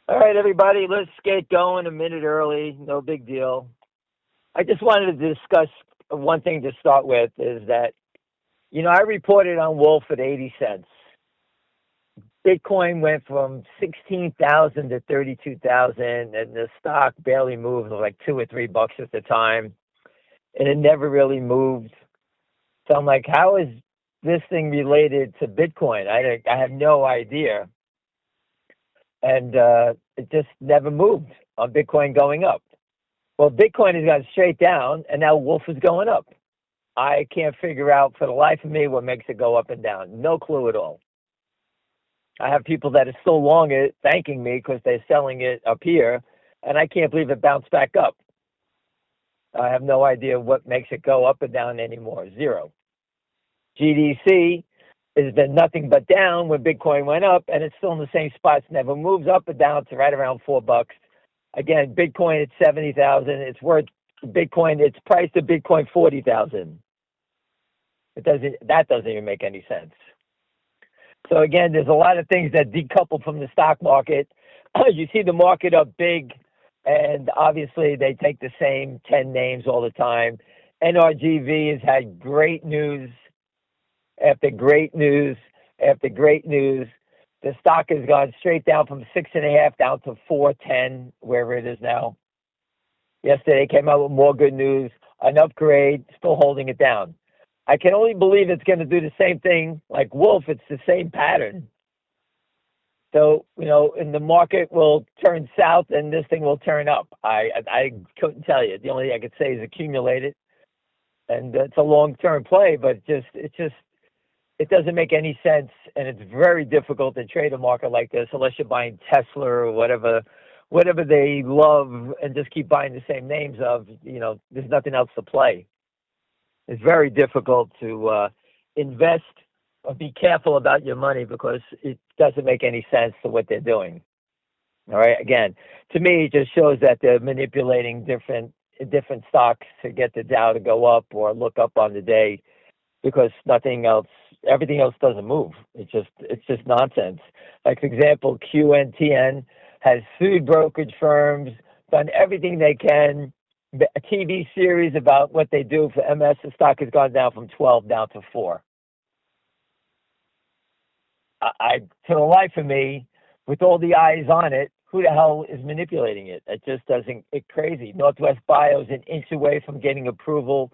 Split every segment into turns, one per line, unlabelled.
All right, everybody, let's get going a minute early. No big deal. I just wanted to discuss one thing to start with is that, I reported on Wolf at 80 cents. Bitcoin went from 16,000 to 32,000, and the stock barely moved. It was like $2 or $3 at the time, and it never really moved. So I'm like, how is this thing related to Bitcoin? I have no idea. And it just never moved on Bitcoin going up. Well, Bitcoin has gone straight down, and now Wolf is going up. I can't figure out for the life of me what makes it go up and down. No clue at all. I have people that are still long it thanking me because they're selling it up here, and I can't believe it bounced back up. I have no idea what makes it go up and down anymore. Zero. GDC has been nothing but down when Bitcoin went up, and it's still in the same spots. Never moves up or down to right around $4. Again, Bitcoin at 70,000. It's worth Bitcoin. It's priced at Bitcoin 40,000. That doesn't even make any sense. So again, there's a lot of things that decouple from the stock market. You see the market up big, and obviously they take the same 10 names all the time. NRGV has had great news after great news after great news. The stock has gone straight down from 6.5 down to 4.10, wherever it is now. Yesterday came out with more good news, an upgrade, still holding it down. I can only believe it's going to do the same thing like Wolf. It's the same pattern. So, and the market will turn south and this thing will turn up. I couldn't tell you. The only thing I could say is accumulate it. And it's a long-term play, but it doesn't make any sense, and it's very difficult to trade a market like this unless you're buying Tesla or whatever they love and just keep buying the same names of. There's nothing else to play. It's very difficult to invest or be careful about your money because it doesn't make any sense to what they're doing. All right. Again, to me, it just shows that they're manipulating different stocks to get the Dow to go up or look up on the day because everything else doesn't move. It's just nonsense. Like, for example, QNTN has sued brokerage firms, done everything they can. A TV series about what they do for MS, the stock has gone down from 12 down to 4. To the life of me, with all the eyes on it, who the hell is manipulating it? It just doesn't. It's crazy. Northwest Bio is an inch away from getting approval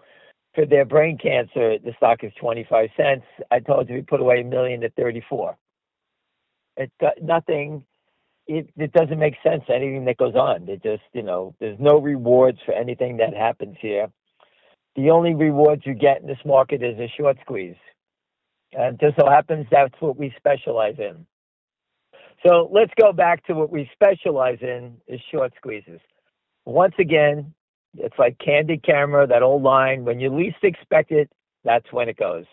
for their brain cancer. The stock is 25 cents. I told you we put away $1 million at 34. It got nothing. It doesn't make sense, anything that goes on. It just, there's no rewards for anything that happens here. The only rewards you get in this market is a short squeeze. And just so happens that's what we specialize in. So let's go back to what we specialize in is short squeezes. Once again, it's like Candid Camera, that old line. When you least expect it, that's when it goes.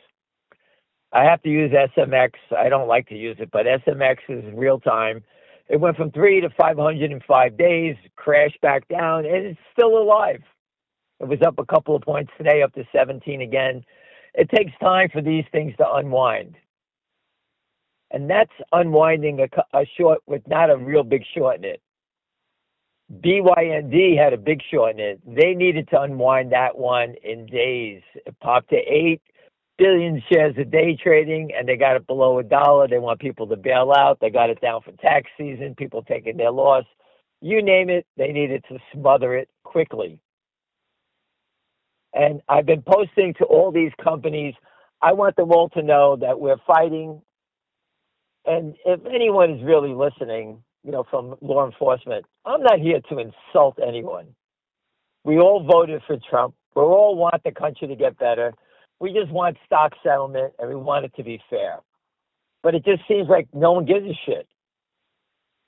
I have to use SMX. I don't like to use it, but SMX is real time. It went from 3 to 505 days, crashed back down, and it's still alive. It was up a couple of points today, up to 17 again. It takes time for these things to unwind. And that's unwinding a short with not a real big short in it. BYND had a big short in it. They needed to unwind that one in days. It popped to 8 billion shares a day trading, and they got it below $1. They want people to bail out. They got it down for tax season, people taking their loss. You name it, they needed to smother it quickly. And I've been posting to all these companies. I want them all to know that we're fighting. And if anyone is really listening, from law enforcement, I'm not here to insult anyone. We all voted for Trump. We all want the country to get better. We just want stock settlement, and we want it to be fair. But it just seems like no one gives a shit.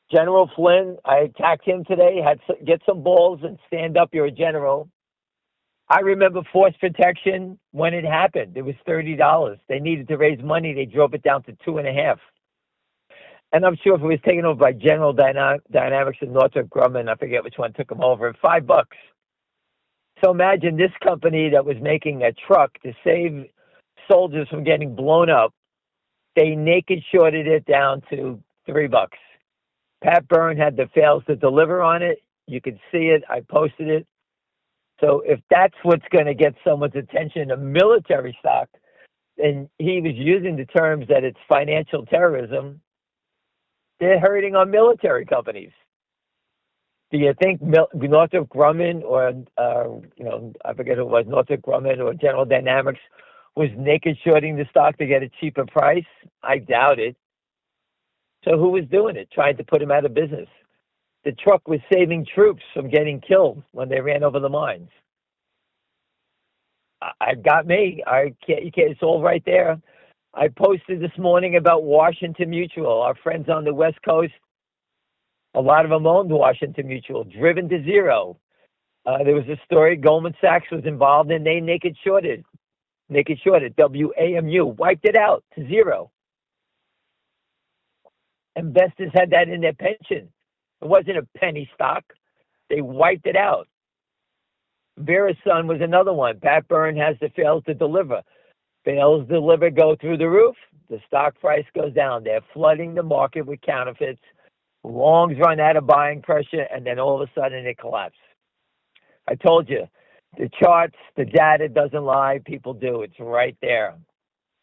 General Flynn, I attacked him today, get some balls and stand up. You're a general. I remember force protection when it happened. It was $30. They needed to raise money. They drove it down to 2.5. And I'm sure if it was taken over by General Dynamics and Northrop Grumman, I forget which one took them over, $5. So imagine this company that was making a truck to save soldiers from getting blown up. They naked shorted it down to $3. Pat Byrne had the fails to deliver on it. You could see it. I posted it. So if that's what's going to get someone's attention, a military stock, and he was using the terms that it's financial terrorism, they're hurting on military companies. Do you think Northrop Grumman or, I forget who it was, Northrop Grumman or General Dynamics was naked shorting the stock to get a cheaper price? I doubt it. So who was doing it, trying to put him out of business? The truck was saving troops from getting killed when they ran over the mines. I got me. I can't. You can't. It's all right there. I posted this morning about Washington Mutual. Our friends on the West Coast, a lot of them owned Washington Mutual, driven to zero. There was a story Goldman Sachs was involved in. They naked shorted, WAMU, wiped it out to zero. Investors had that in their pension. It wasn't a penny stock. They wiped it out. Verisun was another one. Pat Byrne has the fails to deliver. Fails to deliver go through the roof. The stock price goes down. They're flooding the market with counterfeits. Longs run out of buying pressure, and then all of a sudden it collapses. I told you, the charts, the data doesn't lie. People do. It's right there.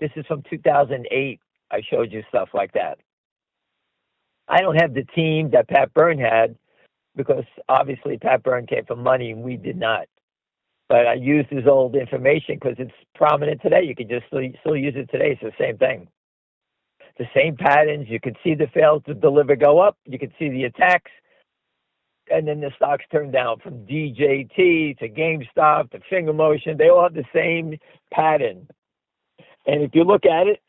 This is from 2008. I showed you stuff like that. I don't have the team that Pat Byrne had because obviously Pat Byrne came from money and we did not. But I used his old information because it's prominent today. You can just still use it today. It's the same thing. The same patterns. You can see the fails to deliver go up. You can see the attacks. And then the stocks turn down from DJT to GameStop to Finger Motion. They all have the same pattern. And if you look at it,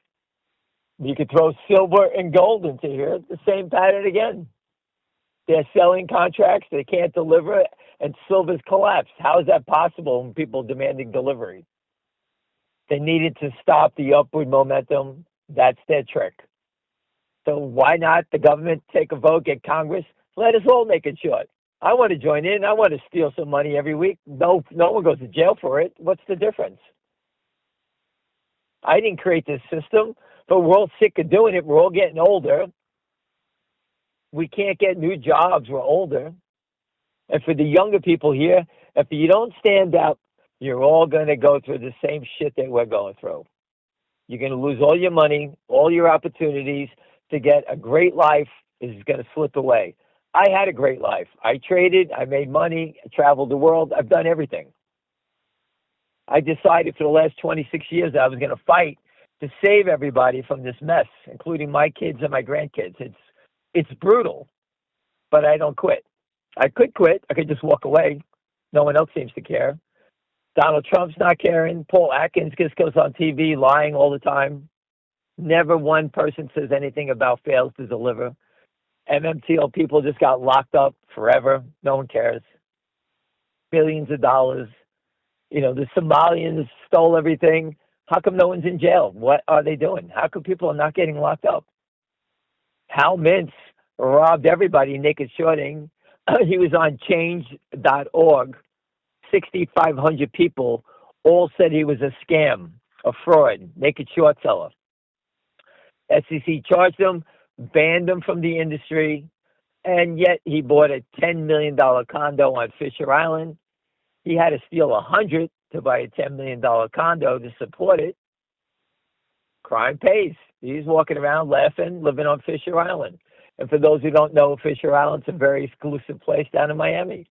you could throw silver and gold into here. The same pattern again. They're selling contracts. They can't deliver, and silver's collapsed. How is that possible when people are demanding delivery? They needed to stop the upward momentum. That's their trick. So why not the government take a vote, get Congress? Let us all make it short. I want to join in. I want to steal some money every week. No one goes to jail for it. What's the difference? I didn't create this system, but we're all sick of doing it. We're all getting older. We can't get new jobs. We're older. And for the younger people here, if you don't stand up, you're all going to go through the same shit that we're going through. You're going to lose all your money, all your opportunities to get a great life is going to slip away. I had a great life. I traded. I made money. I traveled the world. I've done everything. I decided for the last 26 years that I was going to fight to save everybody from this mess, including my kids and my grandkids. It's brutal, but I don't quit. I could quit. I could just walk away. No one else seems to care. Donald Trump's not caring. Paul Atkins just goes on TV lying all the time. Never one person says anything about fails to deliver. MMTL people just got locked up forever. No one cares. Billions of dollars. The Somalians stole everything. How come no one's in jail? What are they doing? How come people are not getting locked up? Hal Mintz robbed everybody naked shorting. He was on change.org. 6,500 people all said he was a scam, a fraud, naked short seller. SEC charged him, banned him from the industry, and yet he bought a $10 million condo on Fisher Island. He had to steal $100 to buy a $10 million condo to support it. Crime pays. He's walking around laughing, living on Fisher Island. And for those who don't know, Fisher Island's a very exclusive place down in Miami.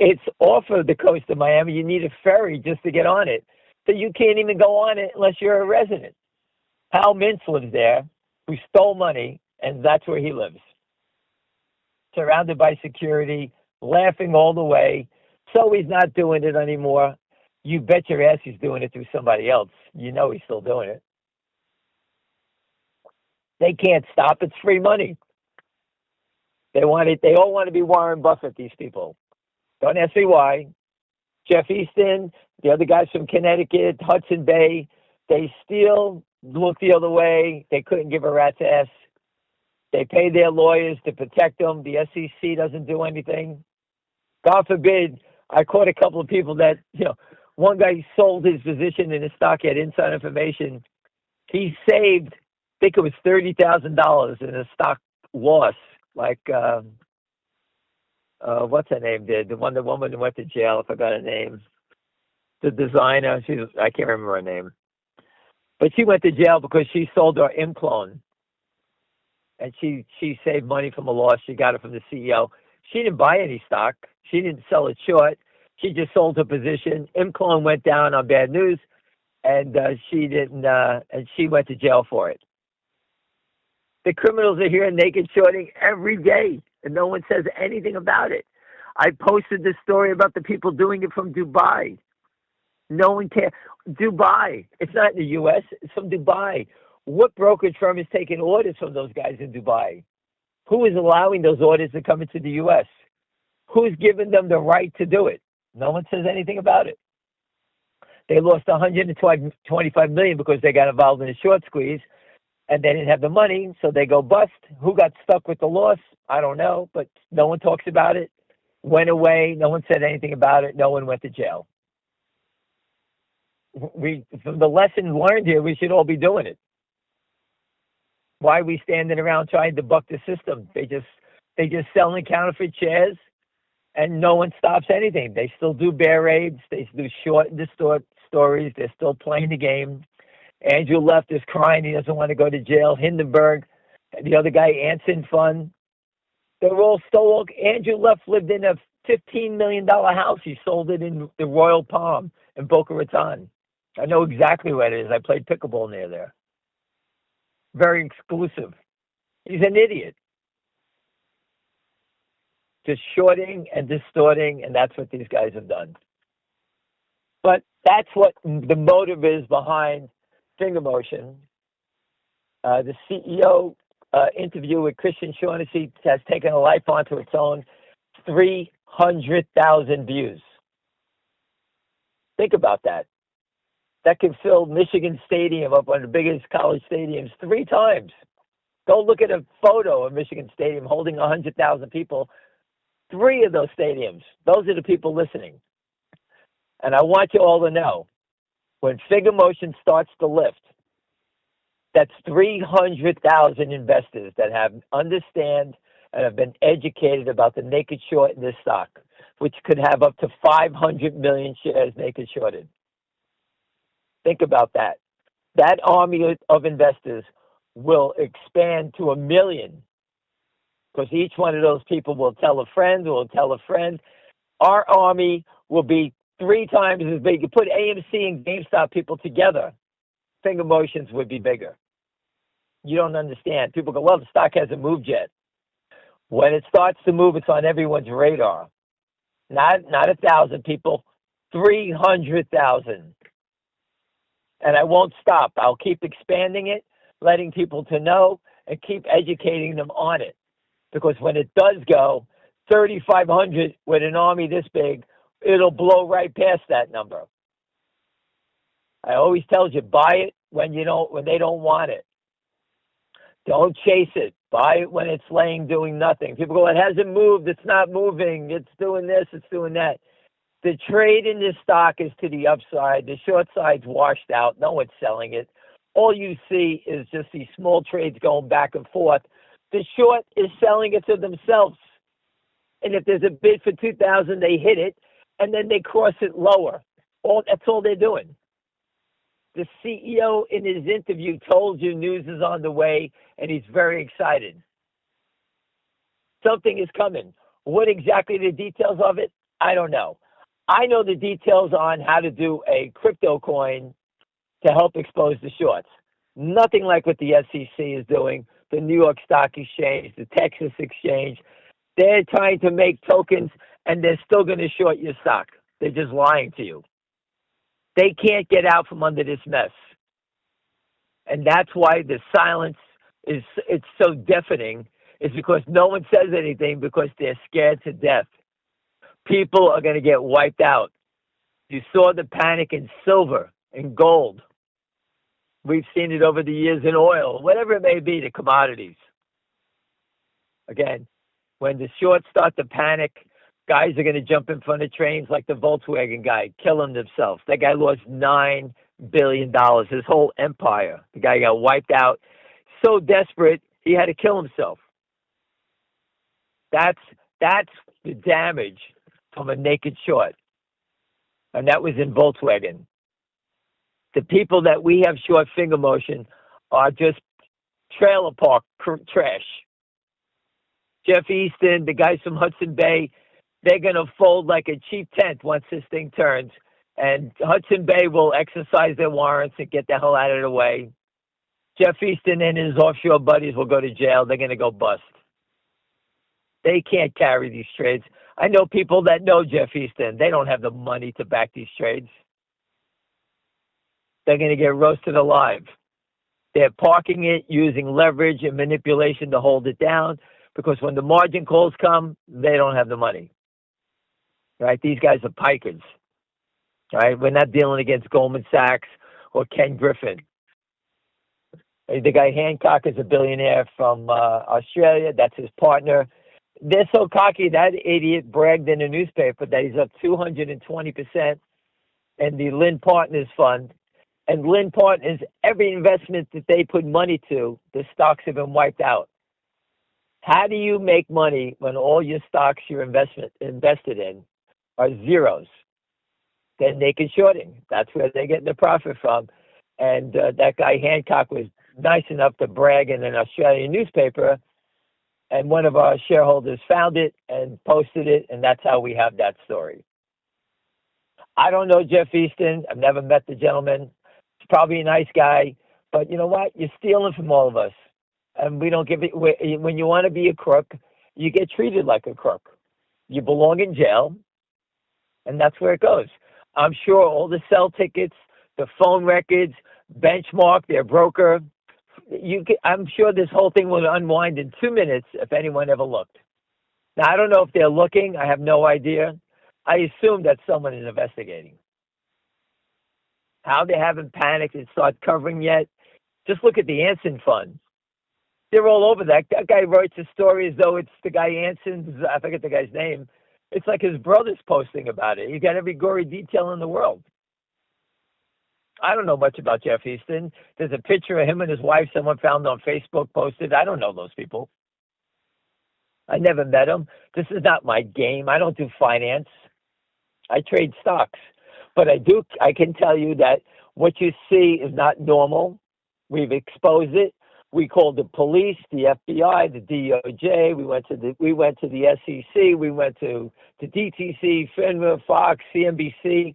It's off of the coast of Miami. You need a ferry just to get on it. So you can't even go on it unless you're a resident. Hal Mintz lives there, who stole money, and that's where he lives. Surrounded by security, laughing all the way. So he's not doing it anymore. You bet your ass he's doing it through somebody else. You know he's still doing it. They can't stop. It's free money. They want it. They all want to be Warren Buffett, these people. Don't ask me why. Jeff Easton, the other guys from Connecticut, Hudson Bay, they steal, look the other way. They couldn't give a rat's ass. They pay their lawyers to protect them. The SEC doesn't do anything. God forbid, I caught a couple of people that, one guy sold his position in a stock, had inside information. He saved, I think it was $30,000 in a stock loss like what's her name did? The woman who went to jail. I forgot her name. The designer. I can't remember her name. But she went to jail because she sold her clone, and she saved money from a loss. She got it from the CEO. She didn't buy any stock. She didn't sell it short. She just sold her position. clone went down on bad news, and she didn't. And she went to jail for it. The criminals are here naked shorting every day, and no one says anything about it. I posted this story about the people doing it from Dubai. No one cares. Dubai. It's not in the U.S. It's from Dubai. What brokerage firm is taking orders from those guys in Dubai? Who is allowing those orders to come into the U.S.? Who's giving them the right to do it? No one says anything about it. They lost $125 million because they got involved in a short squeeze, and they didn't have the money, so they go bust. Who got stuck with the loss? I don't know, but no one talks about it. Went away. No one said anything about it. No one went to jail. From the lesson learned here, we should all be doing it. Why are we standing around trying to buck the system? They just selling counterfeit shares, and no one stops anything. They still do bear raids. They do short and distort stories. They're still playing the game. Andrew Left is crying. He doesn't want to go to jail. Hindenburg, the other guy, Anson Fund. They're all still. Andrew Left lived in a $15 million house. He sold it in the Royal Palm in Boca Raton. I know exactly where it is. I played pickleball near there. Very exclusive. He's an idiot. Just shorting and distorting, and that's what these guys have done. But that's what the motive is behind Finger Motion. The CEO interview with Christian Shaughnessy has taken a life onto its own. 300,000 views. Think about that. That can fill Michigan Stadium, up one of the biggest college stadiums, 3 times. Go look at a photo of Michigan Stadium holding 100,000 people. 3 of those stadiums. Those are the people listening. And I want you all to know, when Finger Motion starts to lift, that's 300,000 investors that understand and have been educated about the naked short in this stock, which could have up to 500 million shares naked shorted. Think about that. That army of investors will expand to 1 million, because each one of those people will tell a friend, Our army will be 3 times as big. You put AMC and GameStop people together, Finger Motions would be bigger. You don't understand. People go, well, the stock hasn't moved yet. When it starts to move, it's on everyone's radar. Not 1,000 people, 300,000. And I won't stop. I'll keep expanding it, letting people to know, and keep educating them on it. Because when it does go 3,500 with an army this big, it'll blow right past that number. I always tell you, buy it when they don't want it. Don't chase it. Buy it when it's laying doing nothing. People go, it hasn't moved, it's not moving, it's doing this, it's doing that. The trade in this stock is to the upside. The short side's washed out. No one's selling it. All you see is just these small trades going back and forth. The short is selling it to themselves. And if there's a bid for 2,000, they hit it, and then they cross it lower. That's all they're doing. The CEO in his interview told you news is on the way, and he's very excited. Something is coming. What exactly the details of it, I don't know. I know the details on how to do a crypto coin to help expose the shorts. Nothing like what the SEC is doing, the New York Stock Exchange, the Texas Exchange. They're trying to make tokens, and they're still going to short your stock. They're just lying to you. They can't get out from under this mess. And that's why the silence it's so deafening, is because no one says anything because they're scared to death. People are going to get wiped out. You saw the panic in silver and gold. We've seen it over the years in oil, whatever it may be, the commodities. Again, when the shorts start to panic, guys are going to jump in front of trains like the Volkswagen guy, killing themselves. That guy lost $9 billion, his whole empire. The guy got wiped out. So desperate, he had to kill himself. That's the damage from a naked short, and that was in Volkswagen. The people that we have short finger motion are just trailer park trash. Jeff Easton, the guys from Hudson Bay, they're going to fold like a cheap tent once this thing turns. And Hudson Bay will exercise their warrants and get the hell out of the way. Jeff Easton and his offshore buddies will go to jail. They're going to go bust. They can't carry these trades. I know people that know Jeff Easton. They don't have the money to back these trades. They're going to get roasted alive. They're parking it, using leverage and manipulation to hold it down, because when the margin calls come, they don't have the money. Right? These guys are pikers. Right? We're not dealing against Goldman Sachs or Ken Griffin. The guy Hancock is a billionaire from Australia. That's his partner. They're so cocky, that idiot bragged in a newspaper that he's up 220% in the Lynn Partners Fund. And Lynn Partners, every investment that they put money to, the stocks have been wiped out. How do you make money when all your stocks you're invested in are zeros? They're naked shorting. That's where they're getting the profit from. And that guy Hancock was nice enough to brag in an Australian newspaper, and one of our shareholders found it and posted it, and that's how we have that story. I don't know Jeff Easton. I've never met the gentleman. He's probably a nice guy, but you know what? You're stealing from all of us, and we don't give it. When you want to be a crook, you get treated like a crook. You belong in jail, and that's where it goes. I'm sure all the sell tickets, the phone records, Benchmark, their broker, I'm sure this whole thing will unwind in 2 minutes if anyone ever looked. Now, I don't know if they're looking. I have no idea. I assume that someone is investigating. How they haven't panicked and started covering yet, just look at the Anson Fund. They're all over that. That guy writes a story as though it's the guy Anson's, I forget the guy's name. It's like his brother's posting about it. He's got every gory detail in the world. I don't know much about Jeff Easton. There's a picture of him and his wife someone found on Facebook posted. I don't know those people. I never met them. This is not my game. I don't do finance. I trade stocks. But I can tell you that what you see is not normal. We've exposed it. We called the police, the FBI, the DOJ. We went to the SEC. We went to the DTC, FINRA, Fox, CNBC.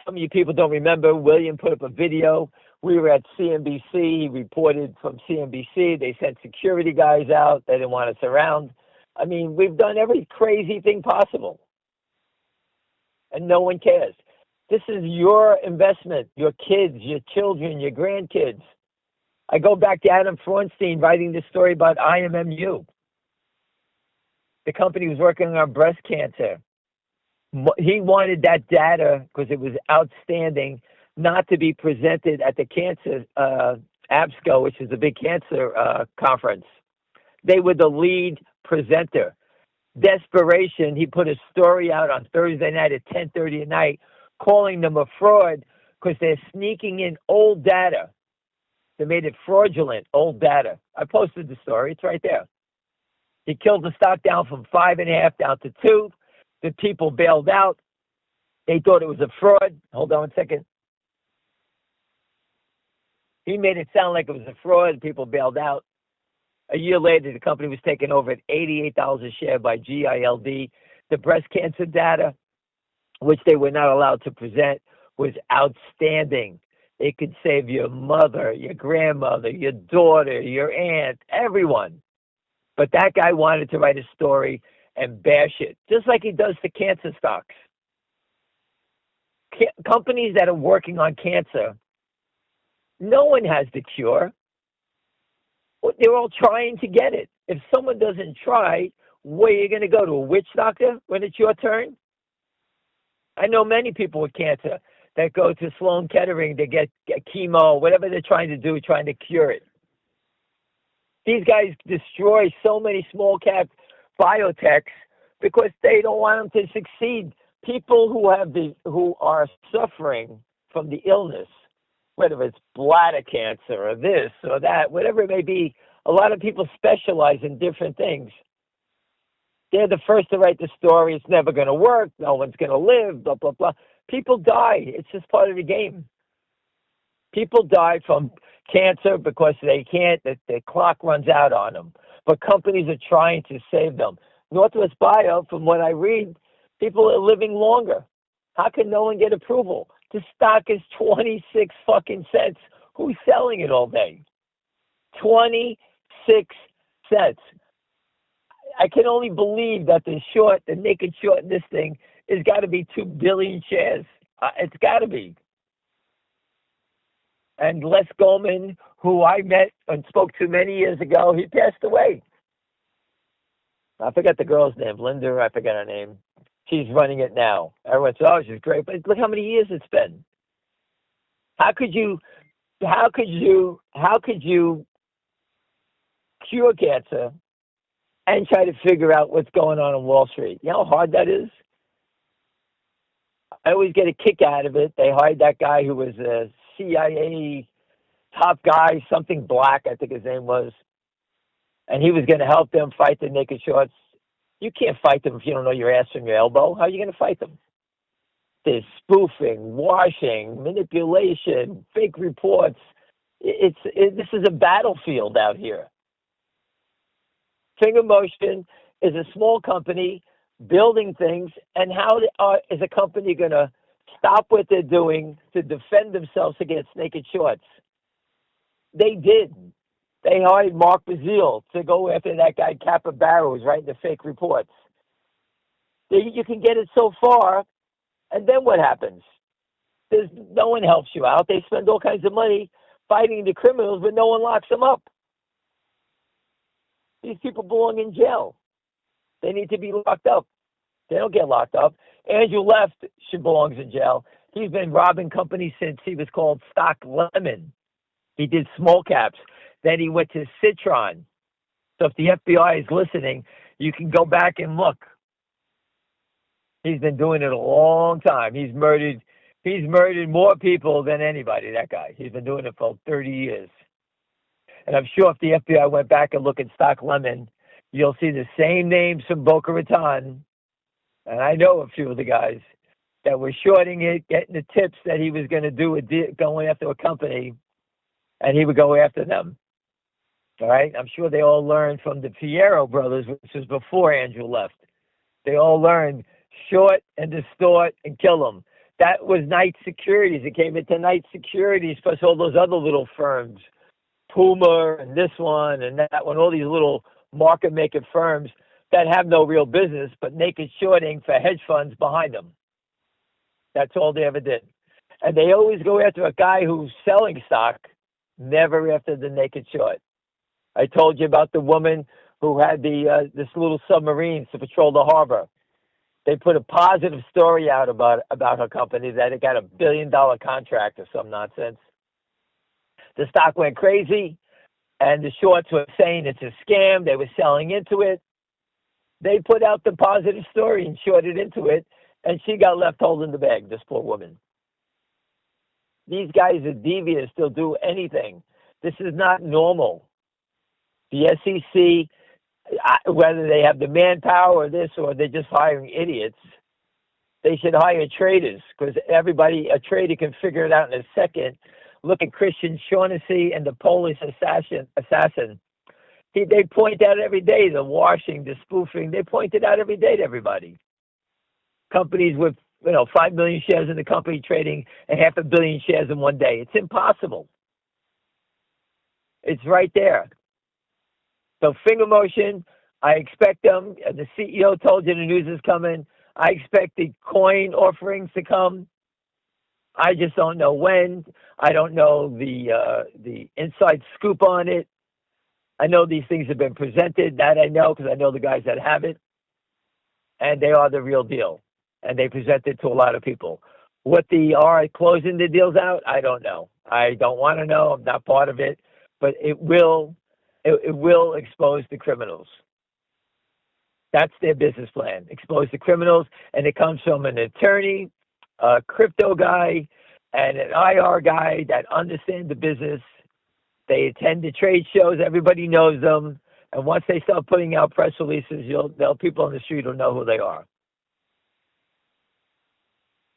Some of you people don't remember. William put up a video. We were at CNBC. He reported from CNBC. They sent security guys out. They didn't want us around. I mean, we've done every crazy thing possible, and no one cares. This is your investment, your kids, your children, your grandkids. I go back to Adam Fronstein writing this story about IMMU. The company was working on breast cancer. He wanted that data because it was outstanding not to be presented at the cancer ABSCO, which is a big cancer conference. They were the lead presenter. Desperation, he put a story out on Thursday night at 10:30 at night calling them a fraud because they're sneaking in old data. They made it fraudulent, old data. I posted the story. It's right there. He killed the stock down from 5.5 down to 2. The people bailed out. They thought it was a fraud. Hold on 1 second. He made it sound like it was a fraud. People bailed out. A year later, the company was taken over at $88 a share by GILD. The breast cancer data, which they were not allowed to present, was outstanding. It could save your mother, your grandmother, your daughter, your aunt, everyone. But that guy wanted to write a story and bash it, just like he does to cancer stocks. Companies that are working on cancer, no one has the cure. They're all trying to get it. If someone doesn't try, where are you going to go, to a witch doctor when it's your turn? I know many people with cancer that go to Sloan Kettering to get chemo, whatever they're trying to do, trying to cure it. These guys destroy so many small cap biotechs because they don't want them to succeed. People who are suffering from the illness, whether it's bladder cancer or this or that, whatever it may be, a lot of people specialize in different things. They're the first to write the story. It's never going to work. No one's going to live, blah, blah, blah. People die. It's just part of the game. People die from cancer because they can't, the clock runs out on them. But companies are trying to save them. Northwest Bio, from what I read, people are living longer. How can no one get approval? The stock is 26 fucking cents. Who's selling it all day? 26 cents. I can only believe that the naked short in this thing has got to be 2 billion shares. It's got to be. And Les Goldman, who I met and spoke to many years ago, he passed away. I forgot the girl's name, Linda, I forgot her name. She's running it now. Everyone says, oh, she's great. But look how many years it's been. How could you cure cancer and try to figure out what's going on Wall Street? You know how hard that is? I always get a kick out of it. They hired that guy who was a CIA top guy, something black, I think his name was. And he was going to help them fight the naked shorts. You can't fight them if you don't know your ass from your elbow. How are you going to fight them? There's spoofing, washing, manipulation, fake reports. This is a battlefield out here. Finger Motion is a small company building things, and how is a company going to stop what they're doing to defend themselves against naked shorts? They did. They hired Mark Bazile to go after that guy Kappa Barrow who's writing the fake reports. You can get it so far, and then what happens? No one helps you out. They spend all kinds of money fighting the criminals, but no one locks them up. These people belong in jail. They need to be locked up. They don't get locked up. Andrew Left belongs in jail. He's been robbing companies since he was called Stock Lemon. He did small caps. Then he went to Citron. So if the FBI is listening, you can go back and look. He's been doing it a long time. He's murdered more people than anybody, that guy. He's been doing it for 30 years. And I'm sure if the FBI went back and looked at Stock Lemon, you'll see the same names from Boca Raton. And I know a few of the guys that were shorting it, getting the tips that he was going to do going after a company, and he would go after them. All right? I'm sure they all learned from the Fierro brothers, which was before Andrew Left. They all learned short and distort and kill them. That was Knight Securities. It came into Knight Securities plus all those other little firms, Puma and this one and that one, all these little market-making firms that have no real business but naked shorting for hedge funds behind them. That's all they ever did. And they always go after a guy who's selling stock, never after the naked short. I told you about the woman who had this little submarine to patrol the harbor. They put a positive story out about her company that it got $1 billion contract or some nonsense. The stock went crazy, and the shorts were saying it's a scam. They were selling into it. They put out the positive story and shorted into it, and she got left holding the bag, this poor woman. These guys are devious. They'll do anything. This is not normal. The SEC, whether they have the manpower or this or they're just hiring idiots, they should hire traders because a trader can figure it out in a second. Look at Christian Shaughnessy and the Polish assassin. They point out every day the washing, the spoofing. They point it out every day to everybody. Companies with 5 million shares in the company trading 500 million shares in one day. It's impossible. It's right there. So Finger Motion, I expect them. The CEO told you the news is coming. I expect the coin offerings to come. I just don't know when. I don't know the inside scoop on it. I know these things have been presented. That I know because I know the guys that have it. And they are the real deal. And they present it to a lot of people. What they are closing the deals out, I don't know. I don't want to know. I'm not part of it. But it will expose the criminals. That's their business plan. Expose the criminals. And it comes from an attorney, a crypto guy, and an IR guy that understand the business. They attend the trade shows. Everybody knows them. And once they start putting out press releases, people on the street will know who they are.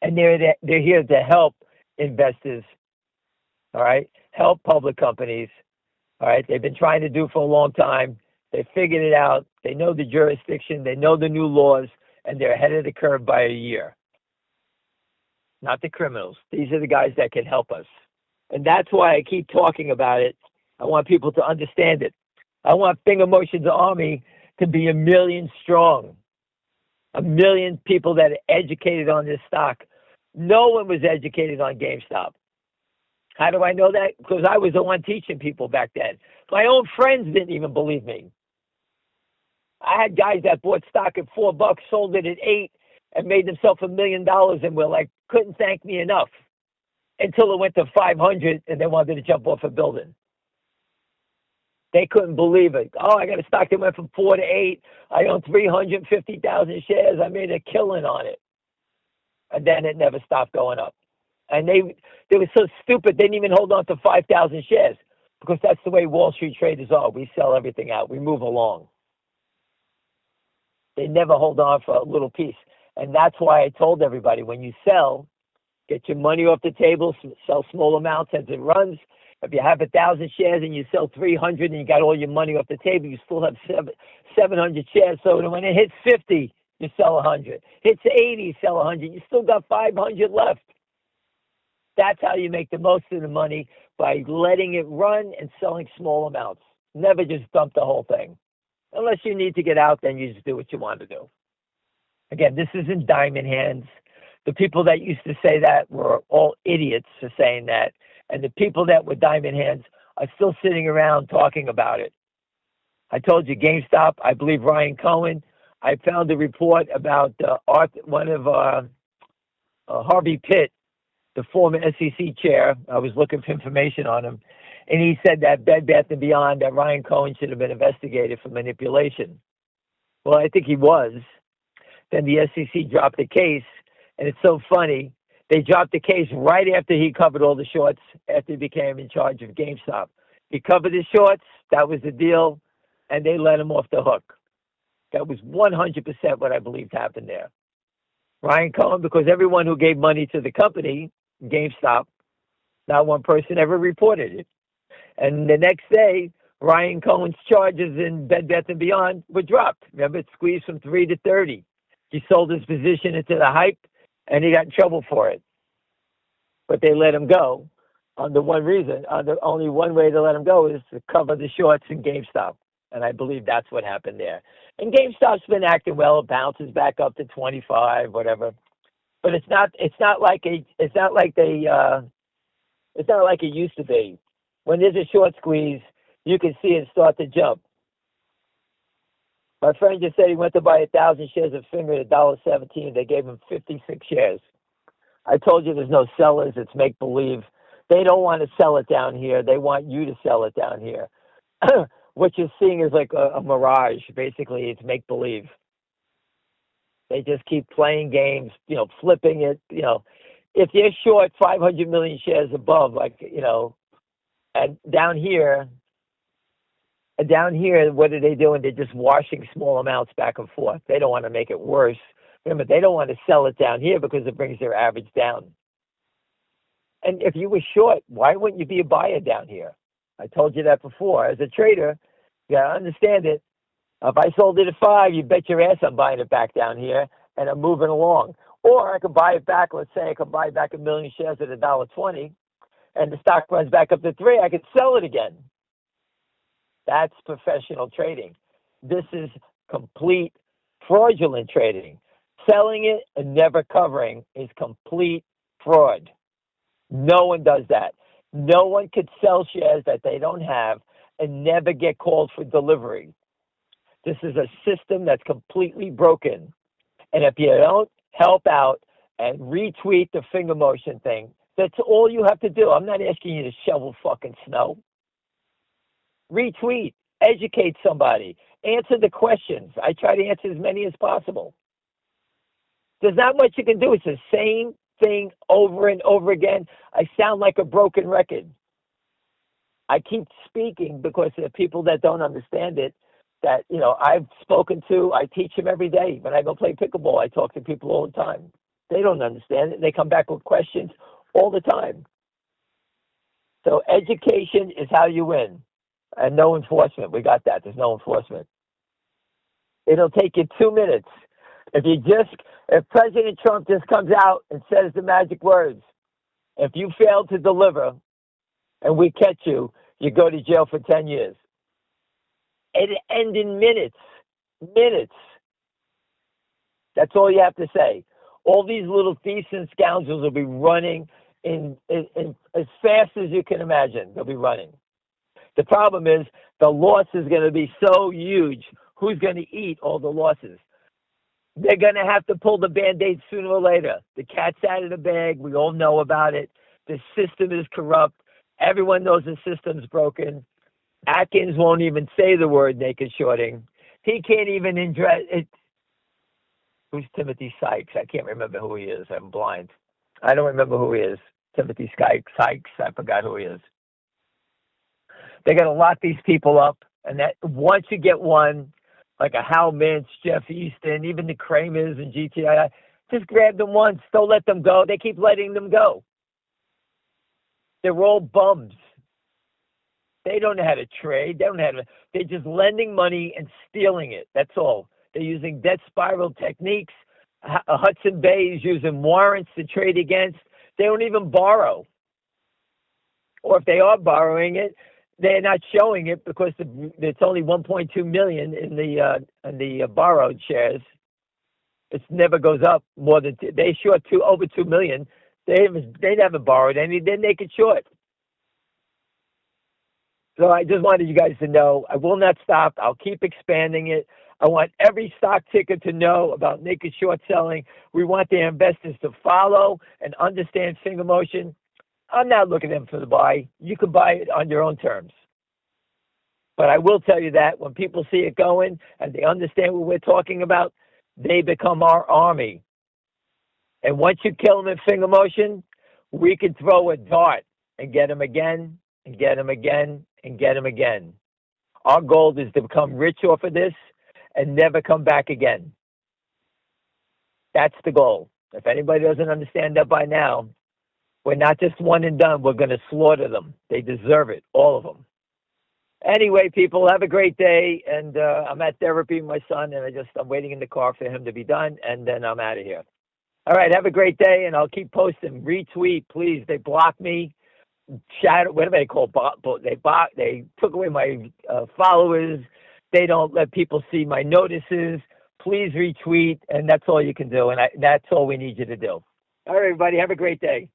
And they're here to help investors, all right? Help public companies, all right? They've been trying to do for a long time. They figured it out. They know the jurisdiction. They know the new laws, and they're ahead of the curve by a year. Not the criminals. These are the guys that can help us. And that's why I keep talking about it. I want people to understand it. I want Finger Motion's army to be 1 million strong. 1 million people that are educated on this stock. No one was educated on GameStop. How do I know that? Because I was the one teaching people back then. My own friends didn't even believe me. I had guys that bought stock at $4, sold it at $8, and made themselves $1 million, and were like, couldn't thank me enough until it went to 500, and they wanted to jump off a building. They couldn't believe it. Oh, I got a stock that went from 4 to 8. I own 350,000 shares. I made a killing on it. And then it never stopped going up. And they were so stupid, they didn't even hold on to 5,000 shares, because that's the way Wall Street traders are. We sell everything out. We move along. They never hold on for a little piece. And that's why I told everybody, when you sell, get your money off the table, sell small amounts as it runs. If you have 1,000 shares and you sell 300 and you got all your money off the table, you still have 700 shares. So when it hits 50, you sell 100. Hits 80, sell 100. You still got 500 left. That's how you make the most of the money, by letting it run and selling small amounts. Never just dump the whole thing. Unless you need to get out, then you just do what you want to do. Again, this isn't diamond hands. The people that used to say that were all idiots for saying that. And the people that were diamond hands are still sitting around talking about it. I told you GameStop. I believe Ryan Cohen. I found a report about Harvey Pitt, the former SEC chair. I was looking for information on him. And he said that Bed Bath & Beyond, that Ryan Cohen should have been investigated for manipulation. Well, I think he was. Then the SEC dropped the case. And it's so funny. They dropped the case right after he covered all the shorts, after he became in charge of GameStop. He covered his shorts. That was the deal. And they let him off the hook. That was 100% what I believed happened there. Ryan Cohen, because everyone who gave money to the company, GameStop, not one person ever reported it. And the next day, Ryan Cohen's charges in Bed Bath & Beyond were dropped. Remember, it squeezed from 3 to 30. He sold his position into the hype, and he got in trouble for it. But they let him go on the one reason. Only one way to let him go is to cover the shorts in GameStop. And I believe that's what happened there. And GameStop's been acting well. It bounces back up to 25, whatever. But it's not like it used to be. When there's a short squeeze, you can see it start to jump. My friend just said he went to buy 1,000 shares of Finger at $1.17. They gave him 56 shares. I told you there's no sellers. It's make-believe. They don't want to sell it down here. They want you to sell it down here. What you're seeing is like a mirage. Basically, it's make-believe. They just keep playing games, flipping it. If you're short 500 million shares above, and down here, what are they doing? They're just washing small amounts back and forth. They don't want to make it worse. Remember, they don't want to sell it down here because it brings their average down. And if you were short, why wouldn't you be a buyer down here? I told you that before. As a trader, you got to understand it. If I sold it at 5, you bet your ass I'm buying it back down here, and I'm moving along. Or I could buy it back. Let's say I could buy back 1 million shares at $1.20, and the stock runs back up to 3. I could sell it again. That's professional trading. This is complete fraudulent trading. Selling it and never covering is complete fraud. No one does that. No one could sell shares that they don't have and never get called for delivery. This is a system that's completely broken. And if you don't help out and retweet the finger motion thing, that's all you have to do. I'm not asking you to shovel fucking snow. Retweet. Educate somebody. Answer the questions. I try to answer as many as possible. There's not much you can do. It's the same thing over and over again. I sound like a broken record. I keep speaking because there are people that don't understand it, that, I've spoken to. I teach them every day. When I go play pickleball, I talk to people all the time. They don't understand it. They come back with questions all the time. So education is how you win. And no enforcement. We got that. There's no enforcement. It'll take you 2 minutes. If President Trump just comes out and says the magic words, if you fail to deliver and we catch you, you go to jail for 10 years. It'll end in minutes. Minutes. That's all you have to say. All these little thieves and scoundrels will be running in as fast as you can imagine. They'll be running. The problem is the loss is going to be so huge. Who's going to eat all the losses? They're going to have to pull the Band-Aid sooner or later. The cat's out of the bag. We all know about it. The system is corrupt. Everyone knows the system's broken. Atkins won't even say the word naked shorting. He can't even address it. Who's Timothy Sykes? I can't remember who he is. I'm blind. I don't remember who he is. Timothy Sykes. I forgot who he is. They're going to lock these people up. And that once you get one, like a Hal Mintz, Jeff Easton, even the Kramers and GTI, just grab them once. Don't let them go. They keep letting them go. They're all bums. They don't know how to trade. They're just lending money and stealing it. That's all. They're using debt spiral techniques. Hudson Bay is using warrants to trade against. They don't even borrow. Or if they are borrowing it, they're not showing it because it's only 1.2 million in the borrowed shares. It never goes up more than they short over 2 million. They never borrowed any. They're naked short. So I just wanted you guys to know I will not stop. I'll keep expanding it. I want every stock ticker to know about naked short selling. We want their investors to follow and understand finger motion. I'm not looking at them for the buy. You can buy it on your own terms. But I will tell you that when people see it going and they understand what we're talking about, they become our army. And once you kill them in finger motion, we can throw a dart and get them again and get them again and get them again. Our goal is to become rich off of this and never come back again. That's the goal. If anybody doesn't understand that by now, we're not just one and done. We're going to slaughter them. They deserve it, all of them. Anyway, people, have a great day. And I'm at therapy with my son, and I'm waiting in the car for him to be done, and then I'm out of here. All right, have a great day, and I'll keep posting. Retweet, please. They blocked me. Shadow, whatever they call it. They took away my followers. They don't let people see my notices. Please retweet, and that's all you can do. And that's all we need you to do. All right, everybody, have a great day.